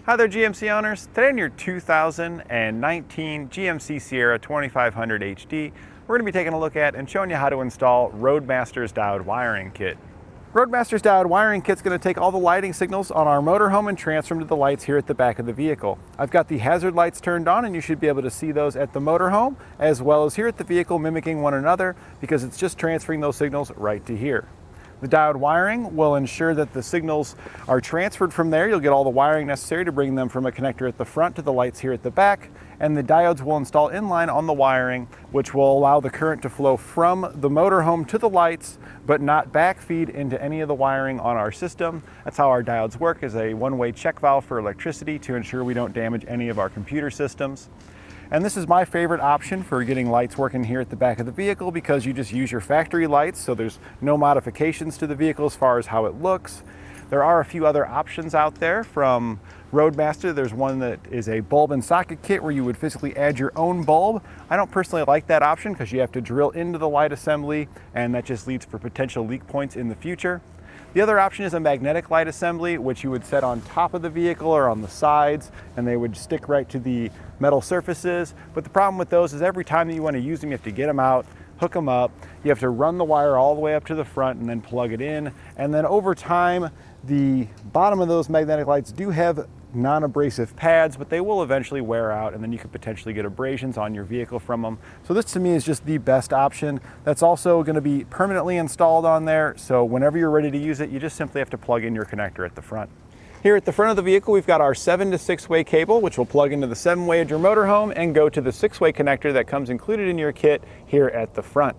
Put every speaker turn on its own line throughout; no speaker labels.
Hi there GMC owners. Today in your 2019 GMC Sierra 2500 HD, we're going to be taking a look at and showing you how to install Roadmaster's diode wiring kit. Roadmaster's diode wiring kit is going to take all the lighting signals on our motorhome and transfer them to the lights here at the back of the vehicle. I've got the hazard lights turned on and you should be able to see those at the motorhome as well as here at the vehicle, mimicking one another because it's just transferring those signals right to here. The diode wiring will ensure that the signals are transferred from there. You'll get all the wiring necessary to bring them from a connector at the front to the lights here at the back, and the diodes will install inline on the wiring, which will allow the current to flow from the motorhome to the lights, but not backfeed into any of the wiring on our system. That's how our diodes work, as a one-way check valve for electricity to ensure we don't damage any of our computer systems. And this is my favorite option for getting lights working here at the back of the vehicle because you just use your factory lights, so there's no modifications to the vehicle as far as how it looks. There are a few other options out there from Roadmaster. There's one that is a bulb and socket kit where you would physically add your own bulb. I don't personally like that option because you have to drill into the light assembly and that just leads for potential leak points in the future. The other option is a magnetic light assembly, which you would set on top of the vehicle or on the sides, and they would stick right to the metal surfaces. But the problem with those is every time that you want to use them, you have to get them out, hook them up, you have to run the wire all the way up to the front and then plug it in. And then over time, the bottom of those magnetic lights do have non-abrasive pads, but they will eventually wear out and then you could potentially get abrasions on your vehicle from them. So this to me is just the best option. That's also going to be permanently installed on there, so whenever you're ready to use it, you just simply have to plug in your connector at the front. Here at the front of the vehicle, we've got our 7 to 6-way cable, which will plug into the 7-way of your motorhome and go to the 6-way connector that comes included in your kit here at the front.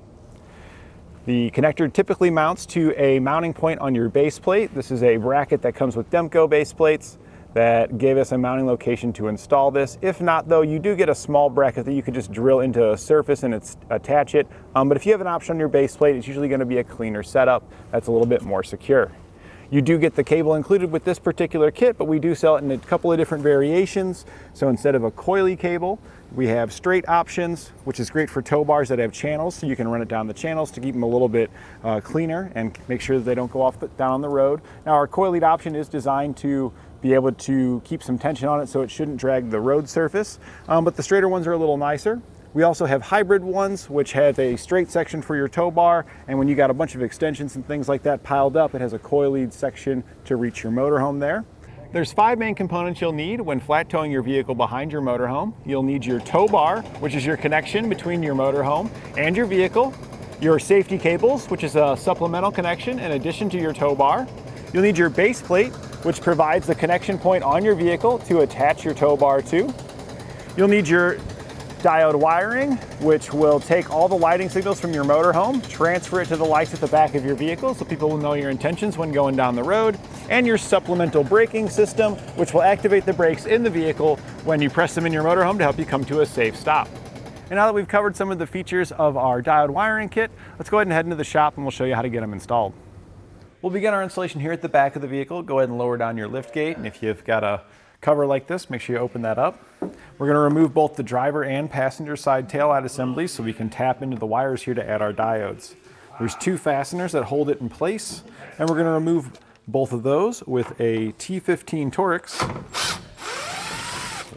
The connector typically mounts to a mounting point on your base plate. This is a bracket that comes with Demco base plates that gave us a mounting location to install this. If not though, you do get a small bracket that you could just drill into a surface and attach it. But if you have an option on your base plate, it's usually going to be a cleaner setup that's a little bit more secure. You do get the cable included with this particular kit, but we do sell it in a couple of different variations. So instead of a coily cable, we have straight options, which is great for tow bars that have channels, so you can run it down the channels to keep them a little bit cleaner and make sure that they don't go off down the road. Now our coiled option is designed to be able to keep some tension on it so it shouldn't drag the road surface, but the straighter ones are a little nicer. We also have hybrid ones, which has a straight section for your tow bar, and when you got a bunch of extensions and things like that piled up, it has a coiled section to reach your motorhome there. There's 5 main components you'll need when flat towing your vehicle behind your motorhome. You'll need your tow bar, which is your connection between your motorhome and your vehicle, your safety cables, which is a supplemental connection in addition to your tow bar. You'll need your base plate, which provides the connection point on your vehicle to attach your tow bar to. You'll need your diode wiring, which will take all the lighting signals from your motorhome, transfer it to the lights at the back of your vehicle so people will know your intentions when going down the road, and your supplemental braking system, which will activate the brakes in the vehicle when you press them in your motorhome to help you come to a safe stop. And now that we've covered some of the features of our diode wiring kit, let's go ahead and head into the shop and we'll show you how to get them installed. We'll begin our installation here at the back of the vehicle. Go ahead and lower down your lift gate, and if you've got a cover like this, make sure you open that up. We're going to remove both the driver and passenger side taillight assemblies so we can tap into the wires here to add our diodes. There's 2 fasteners that hold it in place, and we're going to remove both of those with a T15 Torx.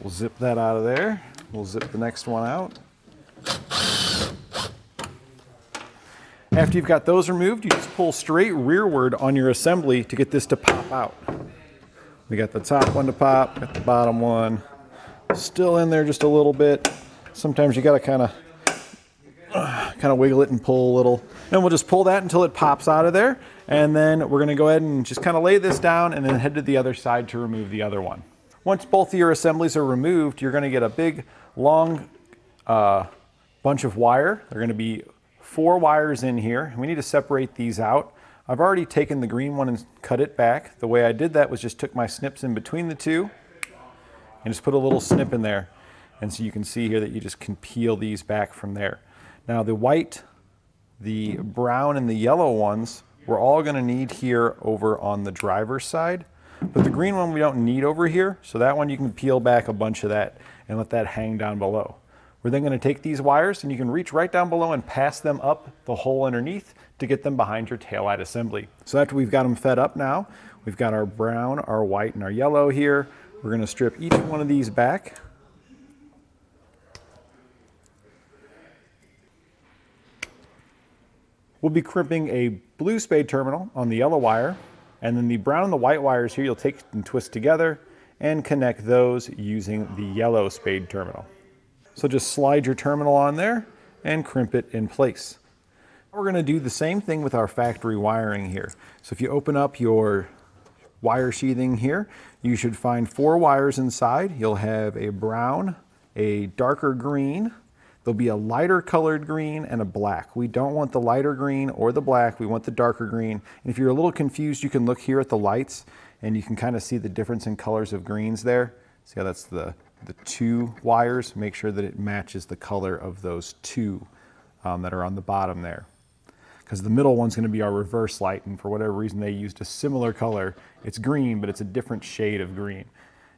We'll zip that out of there. We'll zip the next one out. After you've got those removed, you just pull straight rearward on your assembly to get this to pop out. We got the top one to pop, got the bottom one still in there just a little bit. Sometimes you gotta kind of wiggle it and pull a little. And we'll just pull that until it pops out of there. And then we're gonna go ahead and just kind of lay this down and then head to the other side to remove the other one. Once both of your assemblies are removed, you're gonna get a big, long bunch of wire. They're gonna be 4 wires in here. We need to separate these out. I've already taken the green one and cut it back. The way I did that was just took my snips in between the 2 and just put a little snip in there. And so you can see here that you just can peel these back from there. Now the white, the brown, and the yellow ones we're all going to need here over on the driver's side. But the green one we don't need over here, so that one you can peel back a bunch of that and let that hang down below. We're then going to take these wires and you can reach right down below and pass them up the hole underneath to get them behind your taillight assembly. So after we've got them fed up now, we've got our brown, our white, and our yellow here. We're going to strip each one of these back. We'll be crimping a blue spade terminal on the yellow wire, and then the brown and the white wires here you'll take and twist together and connect those using the yellow spade terminal. So just slide your terminal on there and crimp it in place. We're going to do the same thing with our factory wiring here. So if you open up your wire sheathing here, you should find 4 wires inside. You'll have a brown, a darker green, there'll be a lighter colored green, and a black. We don't want the lighter green or the black, we want the darker green. And if you're a little confused, you can look here at the lights and you can kind of see the difference in colors of greens there. See how that's the 2 wires? Make sure that it matches the color of those 2 that are on the bottom there. Because the middle one's going to be our reverse light, and for whatever reason they used a similar color. It's green, but it's a different shade of green.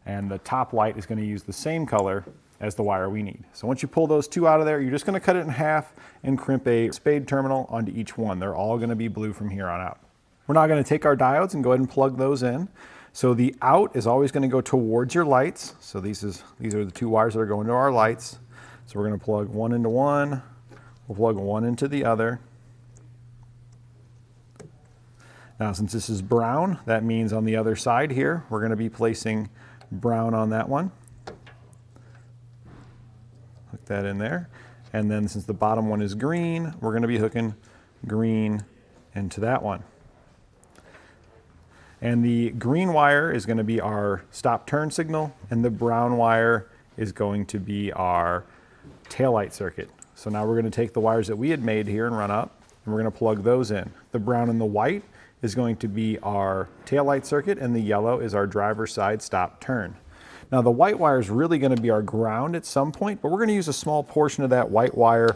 And the top light is going to use the same color as the wire we need. So once you pull those 2 out of there, you're just going to cut it in half and crimp a spade terminal onto each one. They're all going to be blue from here on out. We're now going to take our diodes and go ahead and plug those in. So the out is always going to go towards your lights. So these are the 2 wires that are going to our lights. So we're going to plug one into one, we'll plug one into the other. Now since this is brown, that means on the other side here, we're going to be placing brown on that one. Hook that in there. And then since the bottom one is green, we're going to be hooking green into that one. And the green wire is going to be our stop turn signal, and the brown wire is going to be our taillight circuit. So now we're going to take the wires that we had made here and run up, and we're going to plug those in. The brown and the white is going to be our taillight circuit, and the yellow is our driver's side stop turn. Now the white wire is really going to be our ground at some point, but we're going to use a small portion of that white wire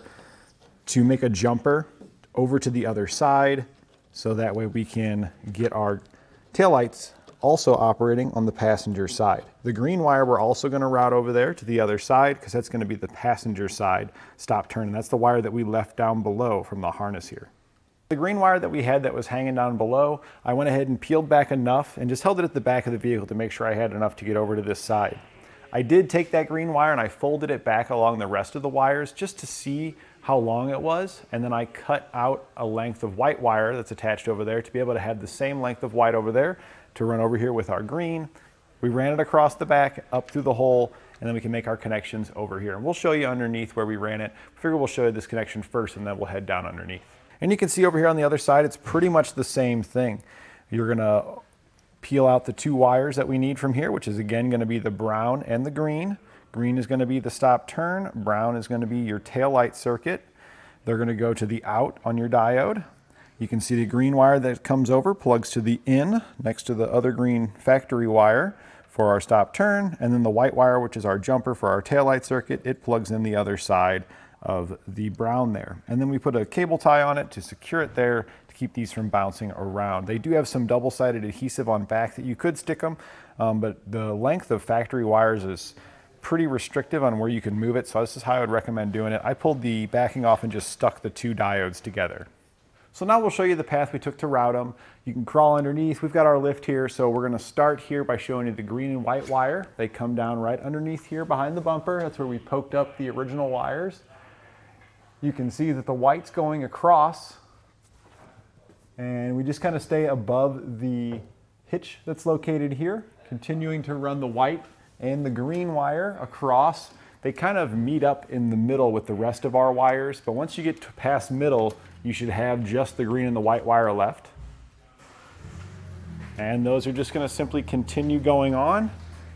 to make a jumper over to the other side, so that way we can get our taillights also operating on the passenger side. The green wire we're also going to route over there to the other side, because that's going to be the passenger side stop turn, and that's the wire that we left down below from the harness here. The green wire that we had that was hanging down below, I went ahead and peeled back enough and just held it at the back of the vehicle to make sure I had enough to get over to this side. I did take that green wire and I folded it back along the rest of the wires just to see how long it was, and then I cut out a length of white wire that's attached over there to be able to have the same length of white over there to run over here with our green. We ran it across the back, up through the hole, and then we can make our connections over here. And we'll show you underneath where we ran it. I figure we'll show you this connection first and then we'll head down underneath. And you can see over here on the other side, it's pretty much the same thing. You're gonna peel out the 2 wires that we need from here, which is again gonna be the brown and the green. Green is gonna be the stop turn, brown is gonna be your tail light circuit. They're gonna go to the out on your diode. You can see the green wire that comes over plugs to the in next to the other green factory wire for our stop turn, and then the white wire, which is our jumper for our tail light circuit, it plugs in the other side of the brown there. And then we put a cable tie on it to secure it there to keep these from bouncing around. They do have some double-sided adhesive on back that you could stick them, but the length of factory wires is pretty restrictive on where you can move it, so this is how I would recommend doing it. I pulled the backing off and just stuck the 2 diodes together. So now we'll show you the path we took to route them. You can crawl underneath. We've got our lift here, so we're going to start here by showing you the green and white wire. They come down right underneath here behind the bumper. That's where we poked up the original wires. You can see that the white's going across, and we just kind of stay above the hitch that's located here, continuing to run the white and the green wire across. They kind of meet up in the middle with the rest of our wires, but once you get to past middle, you should have just the green and the white wire left. And those are just going to simply continue going on.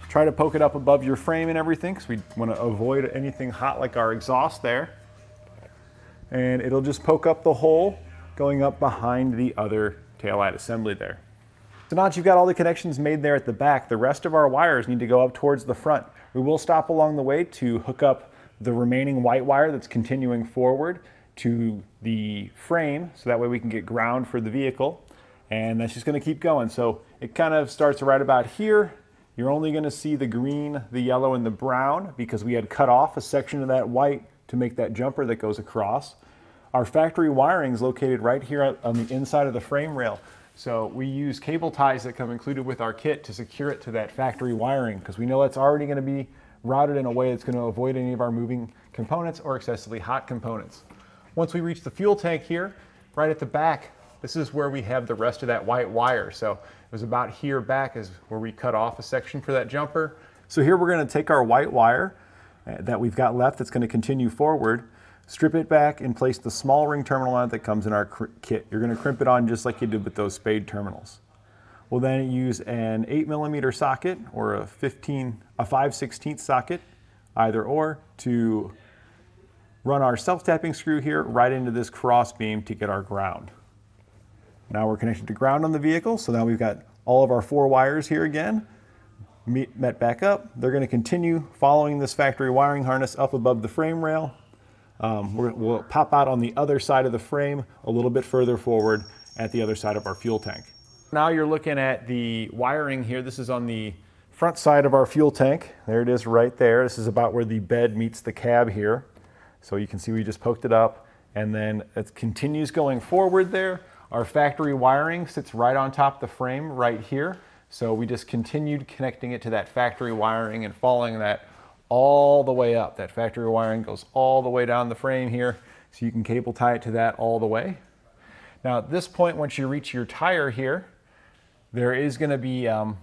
Try to poke it up above your frame and everything, because we want to avoid anything hot like our exhaust there. And it'll just poke up the hole going up behind the other taillight assembly there. So now that you've got all the connections made there at the back, the rest of our wires need to go up towards the front. We will stop along the way to hook up the remaining white wire that's continuing forward to the frame, so that way we can get ground for the vehicle. And that's just going to keep going. So it kind of starts right about here. You're only going to see the green, the yellow, and the brown because we had cut off a section of that white to make that jumper that goes across. Our factory wiring is located right here on the inside of the frame rail. So we use cable ties that come included with our kit to secure it to that factory wiring, because we know that's already going to be routed in a way that's going to avoid any of our moving components or excessively hot components. Once we reach the fuel tank here, right at the back, this is where we have the rest of that white wire. So it was about here back is where we cut off a section for that jumper. So here we're going to take our white wire that we've got left that's going to continue forward, strip it back and place the small ring terminal on it that comes in our kit. You're going to crimp it on just like you did with those spade terminals. We'll then use an 8mm socket or a 5/16 socket, either or, to run our self-tapping screw here right into this cross beam to get our ground. Now we're connected to ground on the vehicle, so now we've got all of our 4 wires here again, met back up. They're going to continue following this factory wiring harness up above the frame rail. We'll pop out on the other side of the frame a little bit further forward at the other side of our fuel tank. Now you're looking at the wiring here. This is on the front side of our fuel tank. There it is right there. This is about where the bed meets the cab here. So you can see we just poked it up, and then it continues going forward there. Our factory wiring sits right on top of the frame right here. So we just continued connecting it to that factory wiring and following that all the way up. That factory wiring goes all the way down the frame here, so you can cable tie it to that all the way. Now at this point, once you reach your tire here, there is going to be a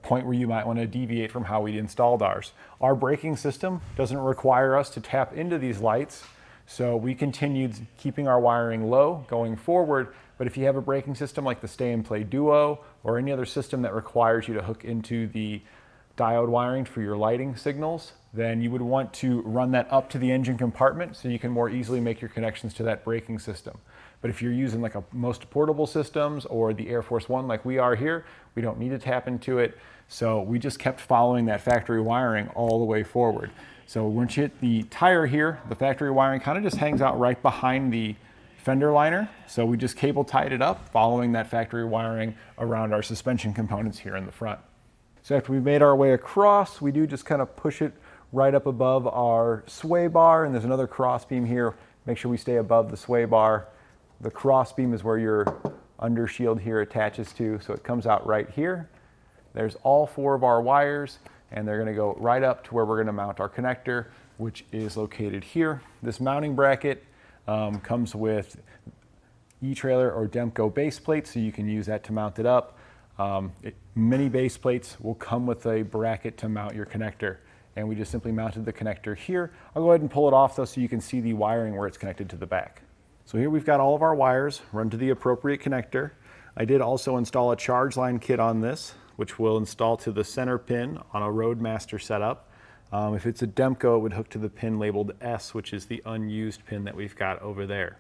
point where you might want to deviate from how we installed ours. Our braking system doesn't require us to tap into these lights, so we continued keeping our wiring low going forward. But if you have a braking system like the Stay and Play Duo or any other system that requires you to hook into the diode wiring for your lighting signals, then you would want to run that up to the engine compartment so you can more easily make your connections to that braking system. But if you're using like most portable systems or the Air Force One like we are here, we don't need to tap into it. So we just kept following that factory wiring all the way forward. So once you hit the tire here, the factory wiring kind of just hangs out right behind the fender liner. So we just cable tied it up following that factory wiring around our suspension components here in the front. So after we've made our way across, we do just kind of push it right up above our sway bar, and there's another cross beam here. Make sure we stay above the sway bar. The cross beam is where your under shield here attaches to, so it comes out right here. There's all 4 of our wires, and they're going to go right up to where we're going to mount our connector, which is located here. This mounting bracket comes with etrailer or Demco base plates, so you can use that to mount it up. Many base plates will come with a bracket to mount your connector, and we just simply mounted the connector here. I'll go ahead and pull it off though so you can see the wiring where it's connected to the back. So here we've got all of our wires run to the appropriate connector. I did also install a charge line kit on this, which will install to the center pin on a Roadmaster setup. If it's a Demco, it would hook to the pin labeled S, which is the unused pin that we've got over there.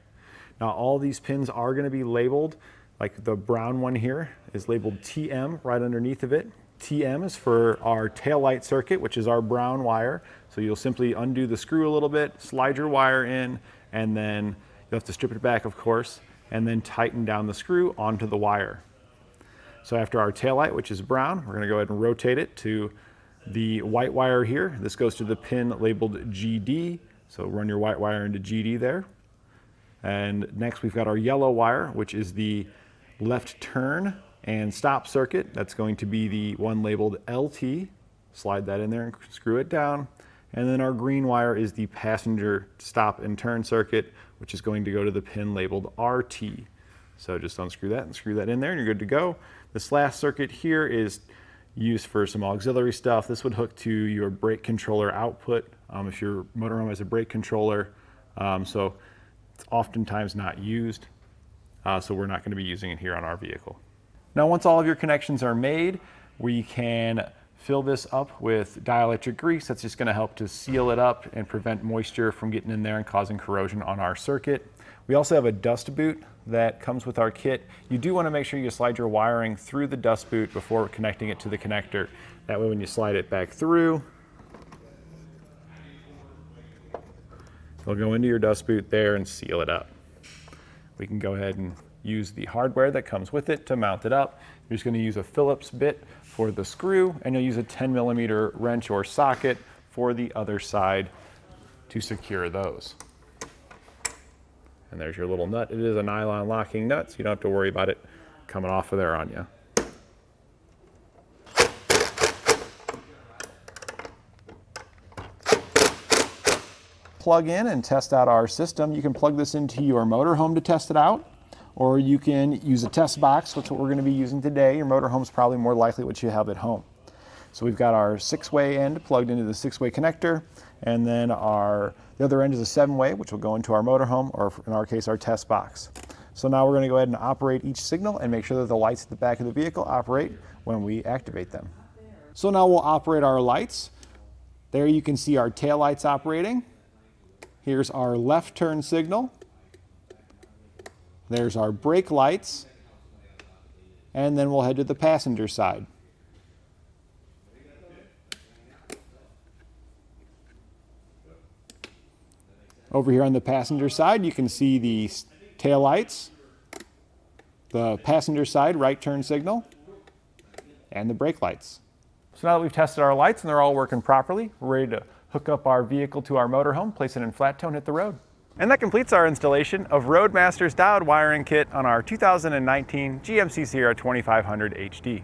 Now all these pins are going to be labeled. Like the brown one here is labeled TM right underneath of it. TM is for our taillight circuit, which is our brown wire. So you'll simply undo the screw a little bit, slide your wire in, and then you'll have to strip it back, of course, and then tighten down the screw onto the wire. So after our taillight, which is brown, we're going to go ahead and rotate it to the white wire here. This goes to the pin labeled GD. So run your white wire into GD there. And next we've got our yellow wire, which is the left turn and stop circuit. That's going to be the one labeled LT. Slide that in there and screw it down. And then our green wire is the passenger stop and turn circuit, which is going to go to the pin labeled RT. So just unscrew that and screw that in there and you're good to go. This last circuit here is used for some auxiliary stuff. This would hook to your brake controller output if your motorhome has a brake controller. So it's oftentimes not used. So we're not going to be using it here on our vehicle. Now once all of your connections are made, we can fill this up with dielectric grease. That's just going to help to seal it up and prevent moisture from getting in there and causing corrosion on our circuit. We also have a dust boot that comes with our kit. You do want to make sure you slide your wiring through the dust boot before connecting it to the connector. That way when you slide it back through, it'll go into your dust boot there and seal it up. We can go ahead and use the hardware that comes with it to mount it up. You're just going to use a Phillips bit for the screw, and you'll use a 10mm wrench or socket for the other side to secure those. And there's your little nut. It is a nylon locking nut, so you don't have to worry about it coming off of there on you. Plug in and test out our system. You can plug this into your motorhome to test it out, or you can use a test box. That's what we're going to be using today. Your motorhome's probably more likely what you have at home. So we've got our 6-way end plugged into the 6-way connector, and then the other end is a 7-way, which will go into our motorhome, or in our case, our test box. So now we're going to go ahead and operate each signal and make sure that the lights at the back of the vehicle operate when we activate them. So now we'll operate our lights. There you can see our tail lights operating. Here's our left turn signal. There's our brake lights. And then we'll head to the passenger side. Over here on the passenger side, you can see the tail lights, the passenger side right turn signal, and the brake lights. So now that we've tested our lights and they're all working properly, we're ready to hook up our vehicle to our motorhome, place it in flat tow, and hit the road. And that completes our installation of Roadmaster's diode wiring kit on our 2019 GMC Sierra 2500 HD.